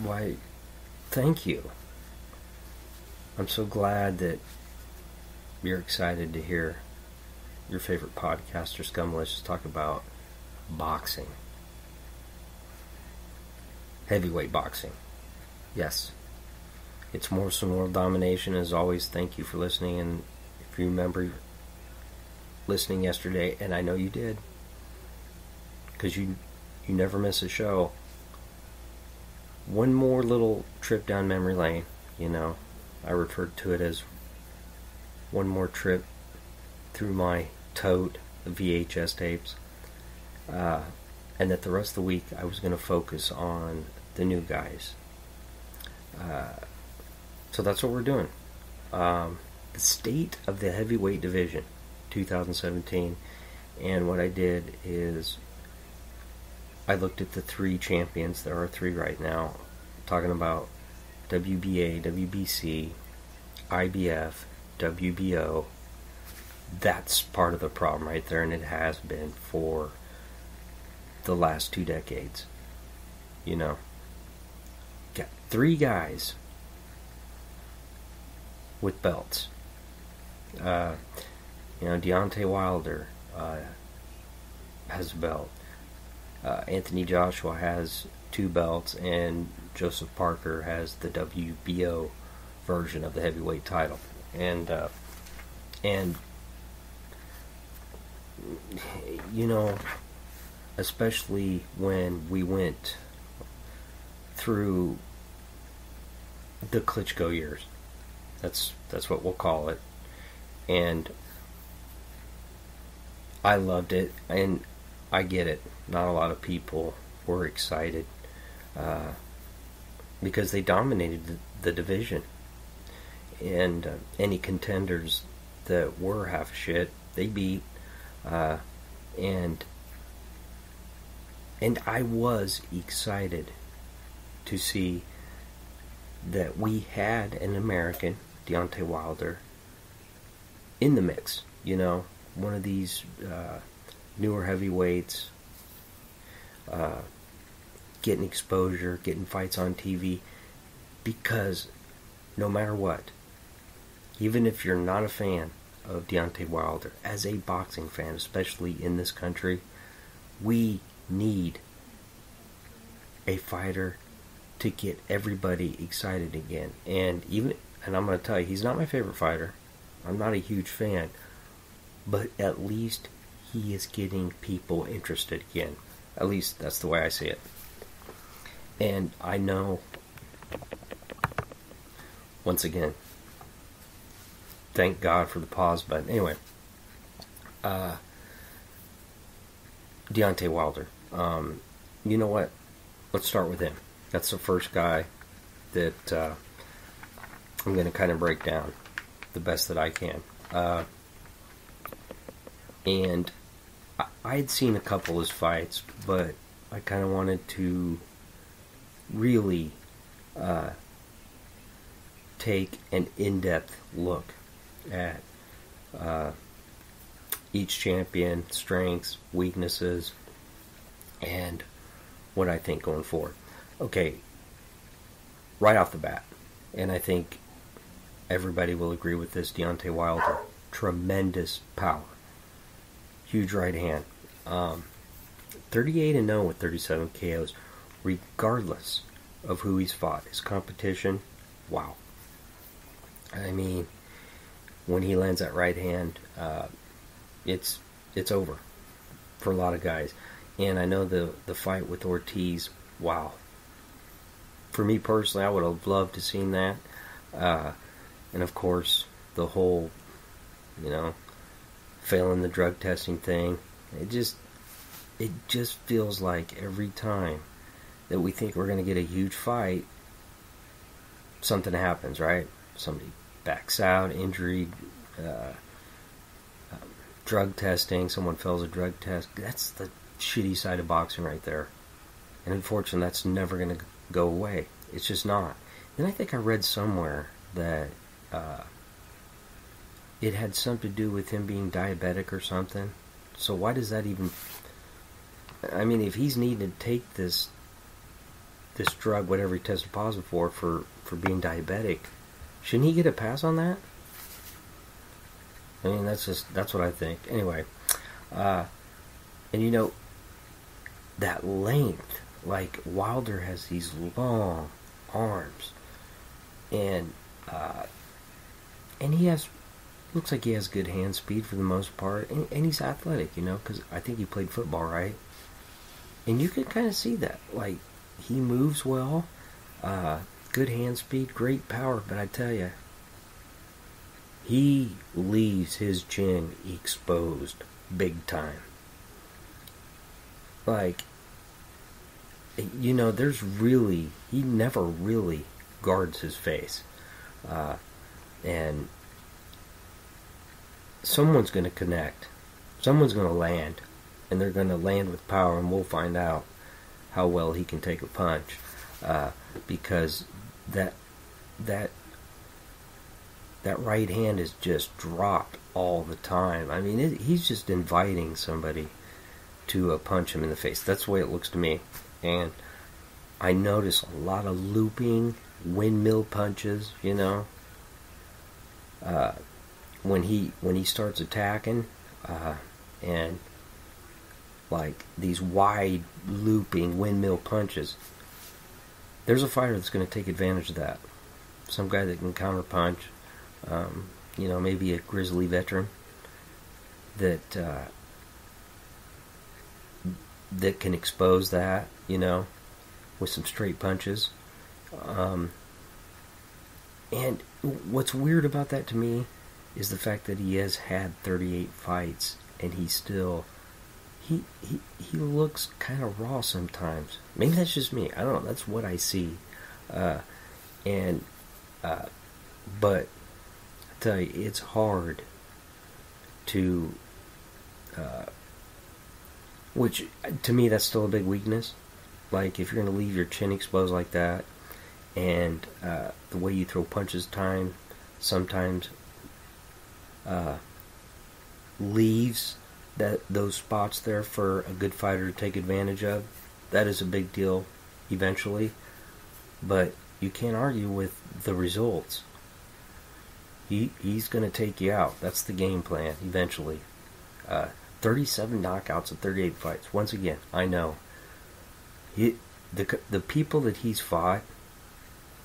Why, thank you. I'm so glad that you're excited to hear your favorite podcaster, Scummalicious, talk about boxing. Heavyweight boxing. Yes. It's more some world domination. As always, thank you for listening. And if you remember listening yesterday, and I know you did, because you never miss a show, one more little trip down memory lane. I referred to it as one more trip through my tote of VHS tapes, and that the rest of the week I was going to focus on the new guys. So that's what we're doing. The state of the heavyweight division 2017, and what I did is I looked at the three champions. There are three right now, talking about WBA, WBC, IBF, WBO. That's part of the problem right there, and it has been for the last 2 decades. Got three guys with belts. Deontay Wilder has a belt. Anthony Joshua has 2 belts, and Joseph Parker has the WBO version of the heavyweight title. And especially when we went through the Klitschko years, that's what we'll call it, and I loved it, and I get it. Not a lot of people were excited because they dominated the division, and any contenders that were half shit they beat, and I was excited to see that we had an American, Deontay Wilder, in the mix. One of these newer heavyweights, getting exposure, getting fights on TV, because no matter what, even if you're not a fan of Deontay Wilder, as a boxing fan, especially in this country, we need a fighter to get everybody excited again. And I'm going to tell you, he's not my favorite fighter. I'm not a huge fan, but at least he is getting people interested again. At least that's the way I see it. And I know, once again, thank God for the pause button. Anyway, Deontay Wilder. You know what? Let's start with him. That's the first guy that I'm going to kind of break down the best that I can. And I had seen a couple of his fights, but I kind of wanted to really take an in-depth look at each champion, strengths, weaknesses, and what I think going forward. Okay, right off the bat, and I think everybody will agree with this, Deontay Wilder, tremendous power, huge right hand, 38-0 with 37 KOs, regardless of who he's fought. His competition, wow. I mean, when he lands that right hand, it's over for a lot of guys. And I know the fight with Ortiz, wow. For me personally, I would have loved to seen that. And of course, the whole, failing the drug testing thing. It just feels like every time that we think we're going to get a huge fight, something happens, right? Somebody backs out, injury, drug testing, someone fails a drug test. That's the shitty side of boxing right there. And unfortunately, that's never going to go away. It's just not. And I think I read somewhere that it had something to do with him being diabetic or something. So why does that even... I mean, if he's needing to take this this drug, whatever he tested positive for being diabetic. Shouldn't he get a pass on that? I mean, that's what I think. Anyway, and you know, that length, like Wilder has these long arms, and he looks like he has good hand speed for the most part, and he's athletic, you know, because I think he played football, right? And you can kind of see that, like, he moves well, good hand speed, great power, but I tell you, he leaves his chin exposed big time. Like, you know, he never really guards his face. And someone's going to connect. Someone's going to land. And they're going to land with power, and we'll find out how well he can take a punch. Because that right hand is just dropped all the time. I mean, he's just inviting somebody to punch him in the face. That's the way it looks to me. And I notice a lot of looping, windmill punches, you know. When he starts attacking, and like these wide looping windmill punches, there's a fighter that's going to take advantage of that. Some guy that can counter punch. You know, maybe a grizzly veteran that can expose that, you know, with some straight punches. And what's weird about that to me is the fact that he has had 38 fights, and he still he looks kind of raw sometimes. Maybe that's just me. I don't know. That's what I see. But I tell you, it's hard to, which to me that's still a big weakness. Like, if you're going to leave your chin exposed like that, and the way you throw punches sometimes leaves those spots there for a good fighter to take advantage of, that is a big deal eventually. But you can't argue with the results. He's going to take you out. That's the game plan eventually. 37 knockouts in 38 fights. Once again, I know. The people that he's fought,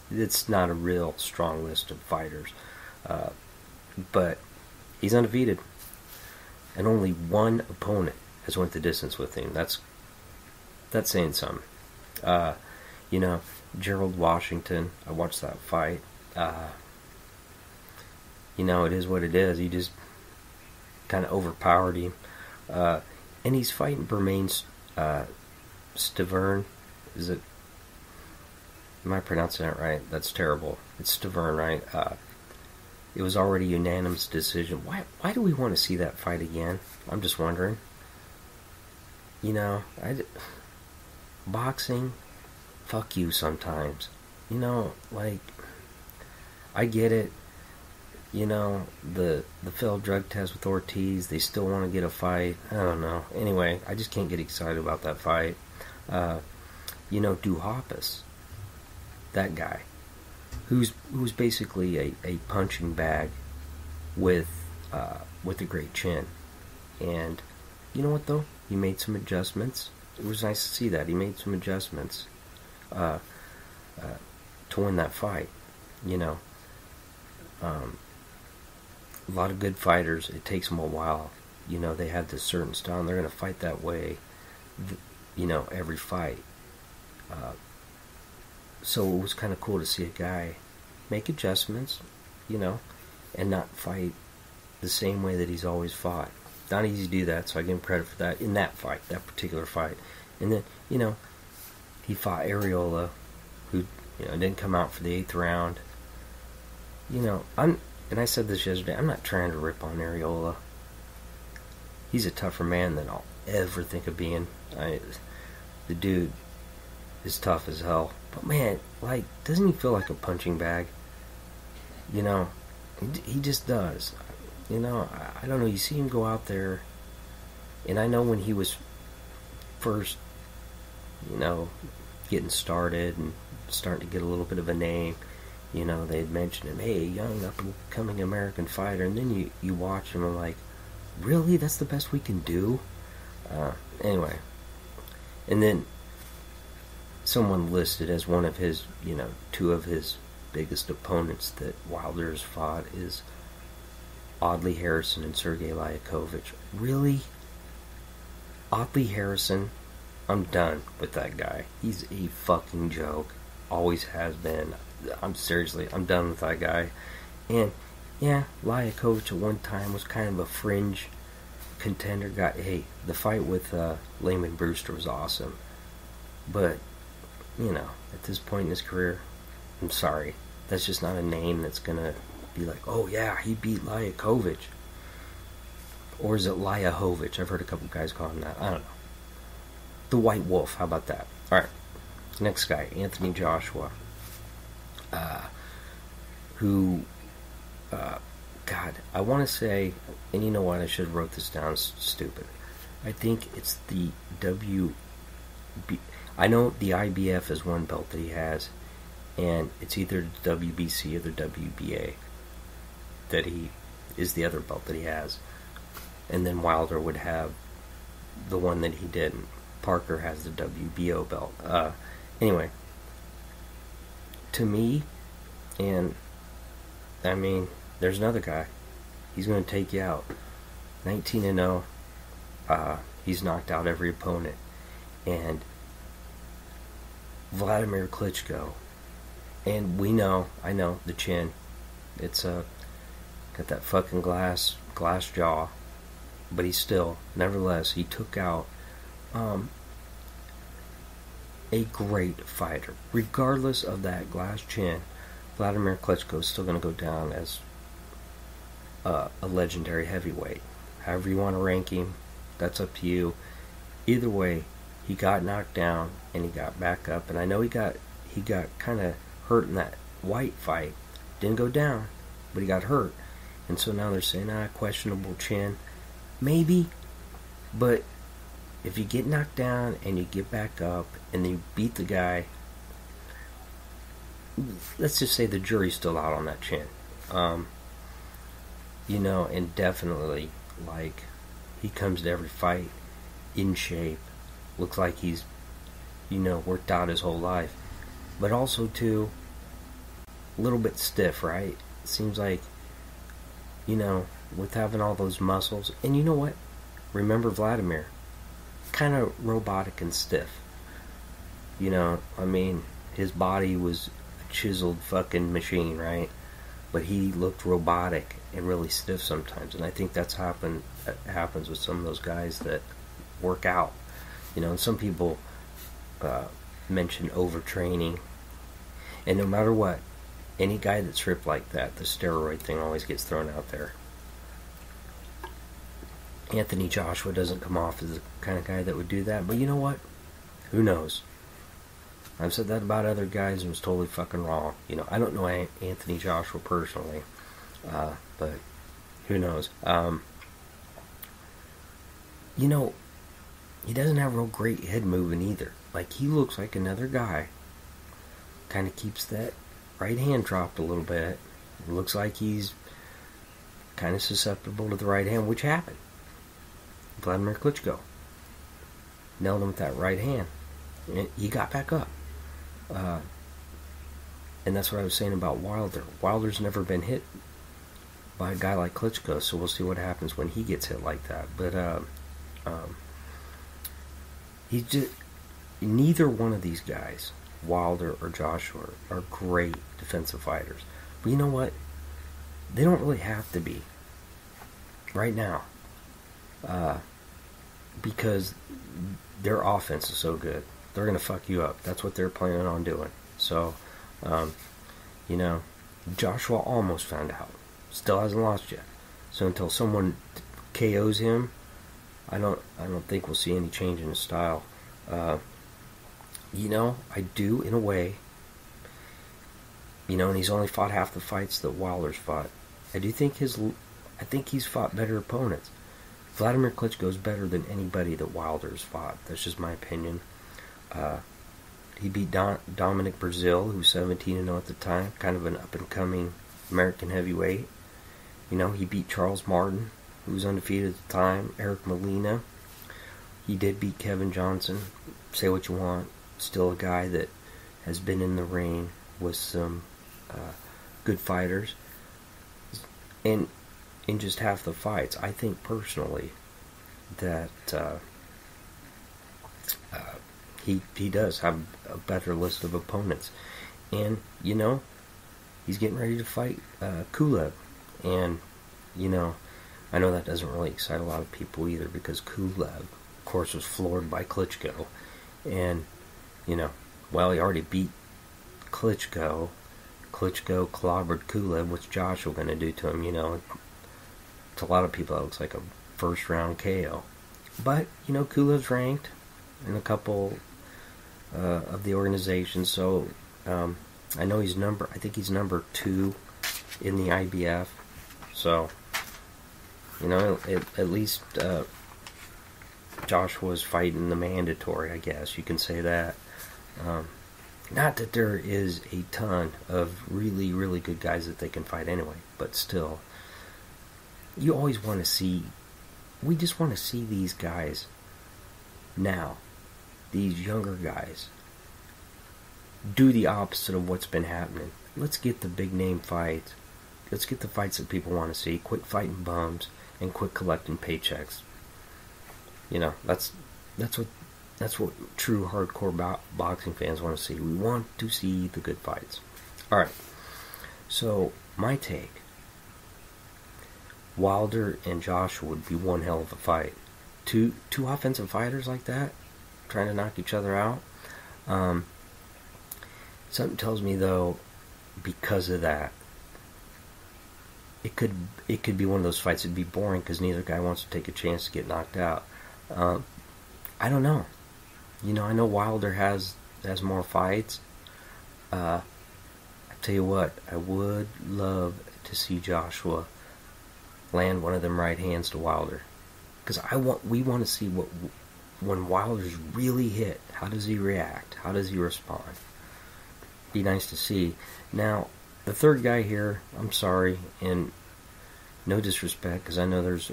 it's not a real strong list of fighters. But he's undefeated. And only one opponent has went the distance with him. That's saying something. You know, Gerald Washington, I watched that fight. You know, it is what it is. He just kind of overpowered him. And he's fighting Bermain Stavern. Is it? Am I pronouncing that right? That's terrible. It's Stavern, right? It was already a unanimous decision. Why do we want to see that fight again? I'm just wondering. You know, boxing, fuck you sometimes. You know, like, I get it. You know, the failed drug test with Ortiz, they still want to get a fight. I don't know. Anyway, I just can't get excited about that fight. You know, Duhaupas, that guy, who's basically a punching bag with a great chin. And you know what, though? He made some adjustments. It was nice to see that. He made some adjustments to win that fight, you know. A lot of good fighters, it takes them a while. You know, they have this certain style, and they're going to fight that way, you know, every fight. So it was kind of cool to see a guy make adjustments, you know, and not fight the same way that he's always fought. Not easy to do that, so I give him credit for that in that fight, that particular fight. And then, you know, he fought Areola, who, you know, didn't come out for the 8th round. You know, and I said this yesterday, I'm not trying to rip on Areola. He's a tougher man than I'll ever think of being. The dude is tough as hell. But man, like, doesn't he feel like a punching bag? You know, he just does. You know, I don't know, you see him go out there, and I know when he was first, you know, getting started and starting to get a little bit of a name. You know, they had mentioned him, hey, young up-and-coming American fighter, and then you watch him and like, really? That's the best we can do? Anyway. And then someone listed as one of his, you know, two of his biggest opponents that Wilder has fought is Audley Harrison and Sergey Liakovich. Really? Audley Harrison? I'm done with that guy. He's a fucking joke. Always has been. I'm done with that guy. And yeah, Liakovich at one time was kind of a fringe contender guy. Hey, the fight with Lehman Brewster was awesome. But, you know, at this point in his career, I'm sorry. That's just not a name that's gonna be like, oh yeah, he beat Liakovich. Or is it Liahovich? I've heard a couple guys call him that. I don't know. The White Wolf, how about that? Alright, next guy, Anthony Joshua. God, I want to say, and you know what, I should have wrote this down, stupid. I think it's the I know the IBF is one belt that he has, and it's either the WBC or the WBA that he is the other belt that he has. And then Wilder would have the one that he didn't. Parker has the WBO belt. Anyway, to me, and I mean, there's another guy. He's going to take you out. 19-0. He's knocked out every opponent. And Vladimir Klitschko. And I know, the chin. It's got that fucking glass jaw. But he's still, nevertheless, he took out a great fighter. Regardless of that glass chin, Vladimir Klitschko is still going to go down as a legendary heavyweight. However you want to rank him, that's up to you. Either way, he got knocked down and he got back up. And I know he got kind of hurt in that White fight. Didn't go down, but he got hurt. And so now they're saying, questionable chin. Maybe, but if you get knocked down and you get back up and you beat the guy, let's just say the jury's still out on that chin. You know, and definitely, like, he comes to every fight in shape, looks like he's, you know, worked out his whole life, but also too, a little bit stiff, right? It seems like, you know, with having all those muscles, and you know what? Remember Vladimir, kind of robotic and stiff. You know, I mean, his body was a chiseled fucking machine, right? But he looked robotic and really stiff sometimes, and I think that happens with some of those guys that work out. You know, and some people mention overtraining, and no matter what, any guy that's ripped like that, the steroid thing always gets thrown out there. Anthony Joshua doesn't come off as the kind of guy that would do that, but you know what? Who knows? I've said that about other guys and was totally fucking wrong. You know, I don't know Anthony Joshua personally, but who knows? You know, he doesn't have real great head moving either. Like, he looks like another guy. Kind of keeps that right hand dropped a little bit. It looks like he's kind of susceptible to the right hand, which happened. Vladimir Klitschko nailed him with that right hand, and he got back up. And that's what I was saying about Wilder. Wilder's never been hit by a guy like Klitschko, so we'll see what happens when he gets hit like that. But he's just, neither one of these guys, Wilder or Joshua, are great defensive fighters. But you know what? They don't really have to be right now, because their offense is so good. They're going to fuck you up. That's what they're planning on doing. So, you know, Joshua almost found out. Still hasn't lost yet. So until someone KOs him, I don't think we'll see any change in his style. You know, I do in a way. You know, and he's only fought half the fights that Wilder's fought. I think he's fought better opponents. Vladimir Klitschko is better than anybody that Wilder's fought. That's just my opinion. He beat Dominic Brazil, who was 17-0 at the time, kind of an up-and-coming American heavyweight. You know, he beat Charles Martin, who was undefeated at the time. Eric Molina. He did beat Kevin Johnson. Say what you want. Still a guy that has been in the ring with some good fighters. And in just half the fights, I think personally that he does have a better list of opponents. And, you know, he's getting ready to fight Kulev. And, you know, I know that doesn't really excite a lot of people either, because Kulev, of course, was floored by Klitschko. And, you know, well, he already beat Klitschko. Klitschko clobbered Kulev. What's Joshua going to do to him? You know, to a lot of people, that looks like a first-round KO. But, you know, Kulev's ranked in a couple of the organizations. So, I know I think he's number 2 in the IBF. So, you know, at least Joshua's fighting the mandatory, I guess. You can say that. Not that there is a ton of really, really good guys that they can fight anyway, but still, you always want to see, we just want to see these guys now, these younger guys, do the opposite of what's been happening. Let's get the big name fights. Let's get the fights that people want to see. Quit fighting bums and quit collecting paychecks. You know, that's what true hardcore boxing fans want to see. We want to see the good fights. Alright, so my take. Wilder and Joshua would be one hell of a fight. Two offensive fighters like that, trying to knock each other out. Something tells me, though, because of that, it could be one of those fights that'd be boring because neither guy wants to take a chance to get knocked out. I don't know. You know, I know Wilder has more fights. I tell you what, I would love to see Joshua land one of them right hands to Wilder, because we want to see when Wilder's really hit. How does he react? How does he respond? Be nice to see. Now, the third guy here, I'm sorry, and no disrespect, because I know there's,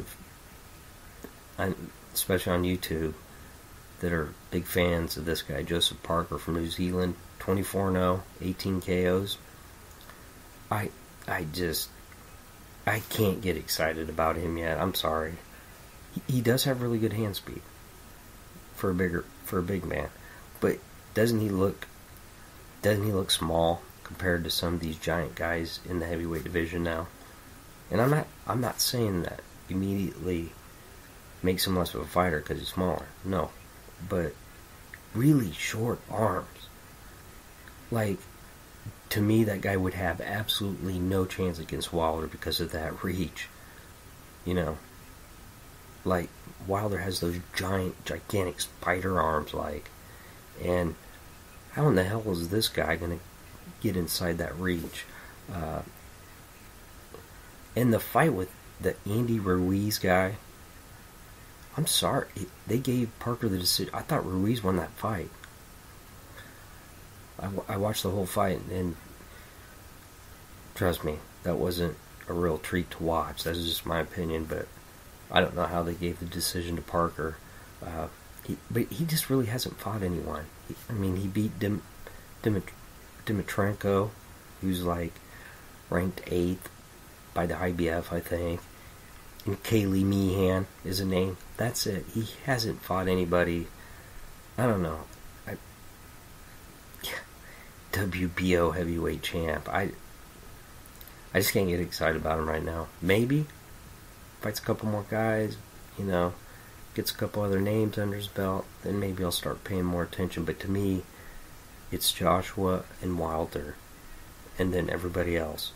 especially on YouTube, that are big fans of this guy, Joseph Parker from New Zealand, 24-0, 18 KOs. I can't get excited about him yet. I'm sorry. He does have really good hand speed for a big man, but doesn't he look small compared to some of these giant guys in the heavyweight division now? And I'm not saying that immediately makes him less of a fighter because he's smaller. No. But really short arms. Like, to me, that guy would have absolutely no chance against Wilder because of that reach. You know, like, Wilder has those gigantic spider arms, like, and how in the hell is this guy going to get inside that reach? And the fight with the Andy Ruiz guy, I'm sorry, they gave Parker the decision. I thought Ruiz won that fight. I watched the whole fight, and trust me, that wasn't a real treat to watch. That's just my opinion, but I don't know how they gave the decision to Parker. But he just really hasn't fought anyone. He beat Dimitrenko, who's like ranked 8th by the IBF, I think. And Kaylee Meehan is a name. That's it. He hasn't fought anybody. I don't know. WBO heavyweight champ. I just can't get excited about him right now. Maybe fights a couple more guys, you know, gets a couple other names under his belt, then maybe I'll start paying more attention. But to me, it's Joshua and Wilder, and then everybody else.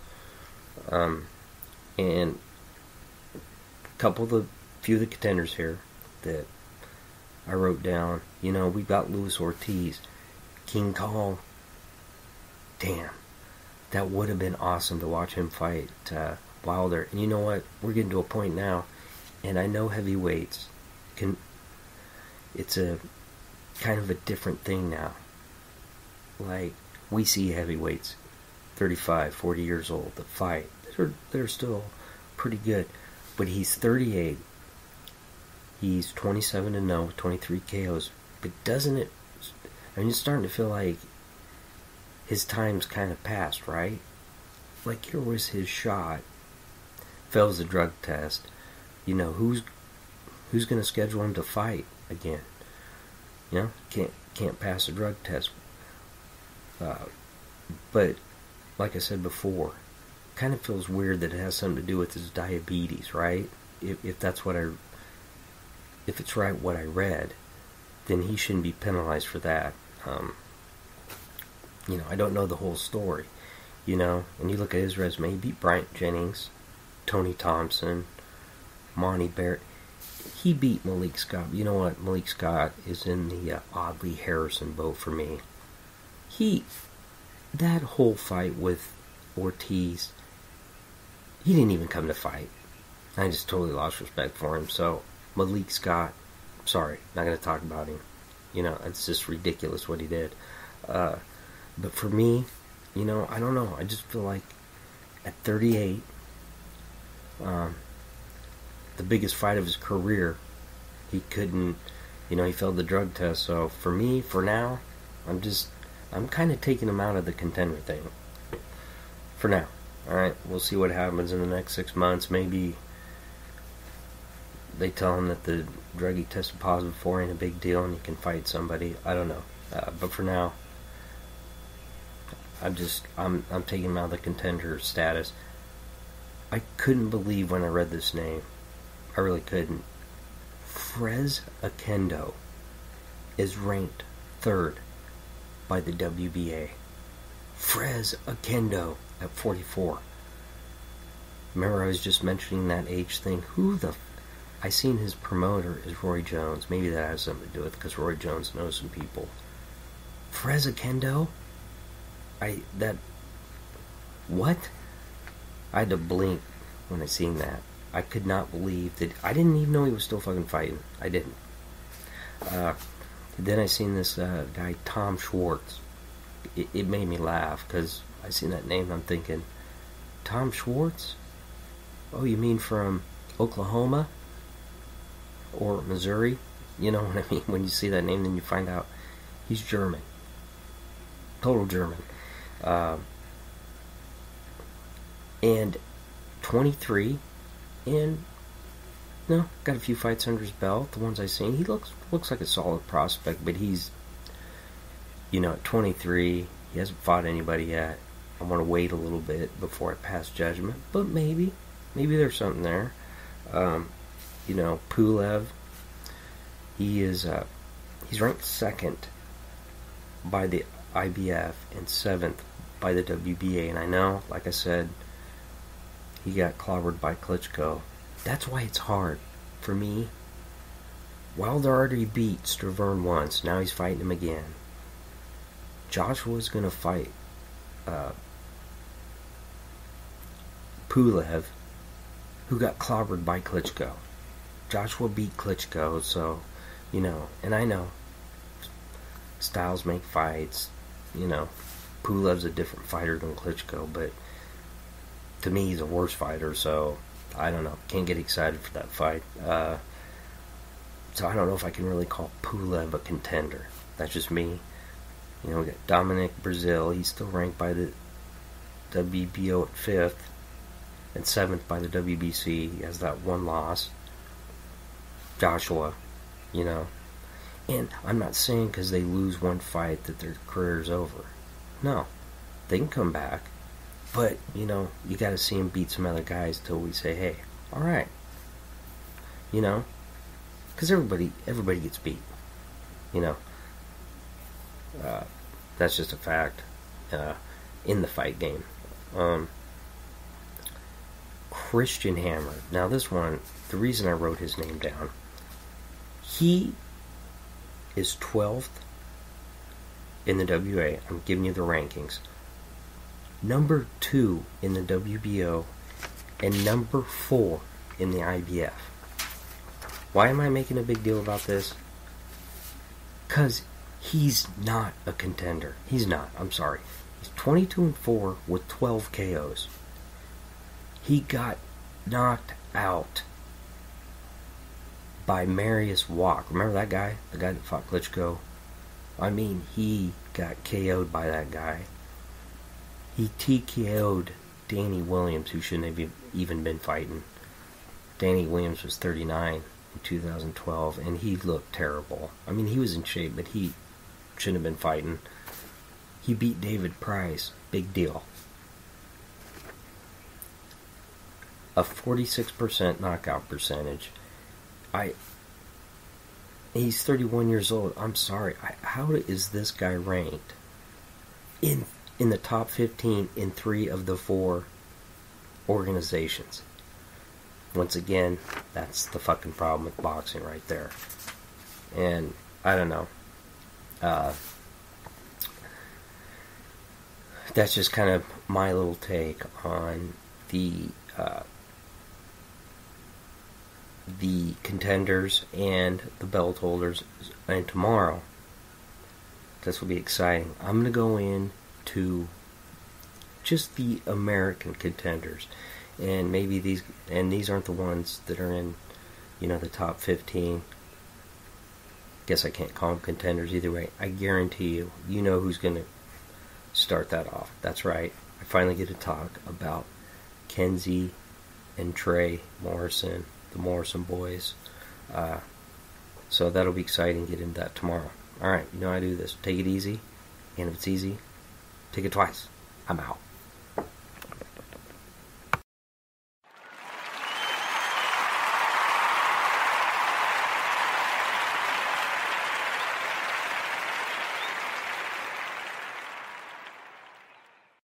And few of the contenders here that I wrote down. You know, we got Luis Ortiz, King Kong. Damn, that would have been awesome to watch him fight Wilder. And you know what? We're getting to a point now, and I know heavyweights it's a kind of a different thing now. like, we see heavyweights, 35, 40 years old, that fight. They're still pretty good. But he's 38. He's 27-0 with 23 KOs. But doesn't it... I mean, it's starting to feel like his time's kind of passed, right? Like, here was his shot. Fails the drug test. You know, who's going to schedule him to fight again? You know, can't pass a drug test. But, like I said before, kind of feels weird that it has something to do with his diabetes, right? If that's what if it's right what I read, then he shouldn't be penalized for that. You know, I don't know the whole story, you know, and you look at his resume, he beat Bryant Jennings, Tony Thompson, Monty Barrett. He beat Malik Scott. You know what? Malik Scott is in the Audley Harrison boat for me. That whole fight with Ortiz, he didn't even come to fight. I just totally lost respect for him. So, Malik Scott, sorry, not going to talk about him. You know, it's just ridiculous what he did. But for me, you know, I don't know. I just feel like at 38, the biggest fight of his career, he couldn't, you know, he failed the drug test. So for me, for now, I'm kind of taking him out of the contender thing. For now. Alright, we'll see what happens in the next 6 months. Maybe they tell him that the drug he tested positive for ain't a big deal and he can fight somebody. I don't know. But for now, I'm taking him out of the contender status. I couldn't believe when I read this name. I really couldn't. Frez Akendo is ranked 3rd by the WBA. Frez Akendo at 44. Remember I was just mentioning that age thing? I seen his promoter is Roy Jones. Maybe that has something to do with it because Roy Jones knows some people. Frez Akendo? What? I had to blink when I seen that. I could not believe that. I didn't even know he was still fucking fighting. I didn't. Then I seen this guy, Tom Schwartz. It made me laugh because I seen that name and I'm thinking, Tom Schwartz? Oh, you mean from Oklahoma? Or Missouri? You know what I mean? When you see that name, then you find out he's German. Total German. And 23, and got a few fights under his belt. The ones I seen, he looks like a solid prospect, but he's, you know, at 23, he hasn't fought anybody yet. I want to wait a little bit before I pass judgment, but maybe there's something there. You know, Pulev, he's ranked 2nd by the IBF and 7th by the WBA, and I know, like I said, he got clobbered by Klitschko. That's why it's hard for me. Wilder already beat Straverne once. Now he's fighting him again. Joshua's going to fight Pulev, who got clobbered by Klitschko. Joshua beat Klitschko, so, you know, and I know styles make fights. You know, Pulev's a different fighter than Klitschko, but to me he's a worse fighter, so I don't know. Can't get excited for that fight. So I don't know if I can really call Pulev a contender. That's just me. You know, we got Dominic Brazil. He's still ranked by the WBO at 5th and 7th by the WBC. He has that one loss. Joshua, you know. And I'm not saying because they lose one fight that their career's over. No. They can come back. But, you know, you got to see him beat some other guys till we say, hey, alright. You know? Because everybody gets beat. You know? That's just a fact. In the fight game. Christian Hammer. Now this one, the reason I wrote his name down, he is 12th in the WA. I'm giving you the rankings. Number 2 in the WBO and number 4 in the IBF. Why am I making a big deal about this? Because He's not a contender. He's not. I'm sorry. He's 22-4 with 12 KOs. He got knocked out by Marius Walk. Remember that guy? The guy that fought Klitschko? I mean, he got KO'd by that guy. He TKO'd Danny Williams, who shouldn't have even been fighting. Danny Williams was 39 in 2012, and he looked terrible. I mean, he was in shape, but he shouldn't have been fighting. He beat David Price. Big deal. A 46% knockout percentage. He's 31 years old. I'm sorry. How is this guy ranked in the top 15 in 3 of the 4 organizations? Once again, that's the fucking problem with boxing right there. And I don't know. That's just kind of my little take on the contenders and the belt holders. And tomorrow, this will be exciting. I'm going to go into just the American contenders, and maybe these aren't the ones that are in, the top 15. Guess I can't call them contenders either way. I guarantee you know who's going to start that off. That's right. I finally get to talk about Kenzie and Trey Morrison, the Morrison boys. So that'll be exciting. Get into that tomorrow. Alright, I do this. Take it easy. And if it's easy, take it twice. I'm out.